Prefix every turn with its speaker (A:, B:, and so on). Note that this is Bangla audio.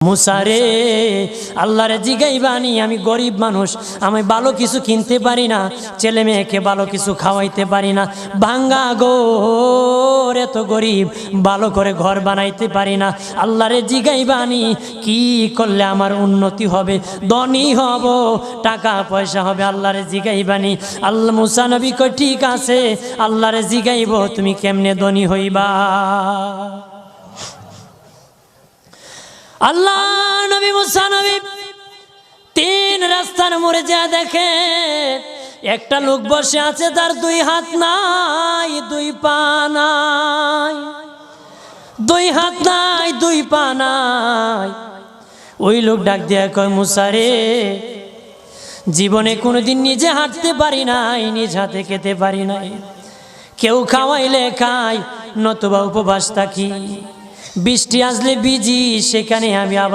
A: মুসারে আল্লাহরে জিগাইবানি, আমি গরিব মানুষ, আমি ভালো কিছু কিনতে পারি না, ছেলে মেয়েকে ভালো কিছু খাওয়াইতে পারি না, ভাঙ্গা ঘর, এত গরিব, ভালো করে ঘর বানাইতে পারি না। আল্লাহরে জিগাইবানি কি করলে আমার উন্নতি হবে, ধনী হব, টাকা পয়সা হবে। আল্লাহরে জিগাইবানি। আল্লাহ মুসা নবী কই ঠিক আছে, আল্লাহরে জিগাইব তুমি কেমনে ধনী হইবা। আল্লাহ নবী মুসা নবী তিন রাস্তার মোড়ে যা দেখে একটা লোক বসে আছে, তার দুই হাত নাই, দুই পা নাই, দুই হাত নাই, দুই পা নাই। ওই লোক ডাক দিয়া কয়, মুসা রে, জীবনে কোনোদিন নিজে হাঁটতে পারি নাই, নিজ হাতে খেতে পারি নাই, কেউ খাওয়াইলে খাই, নতুবা উপবাস থাকি, বৃষ্টি আসলে ভিজি, সেখানে আমি আবার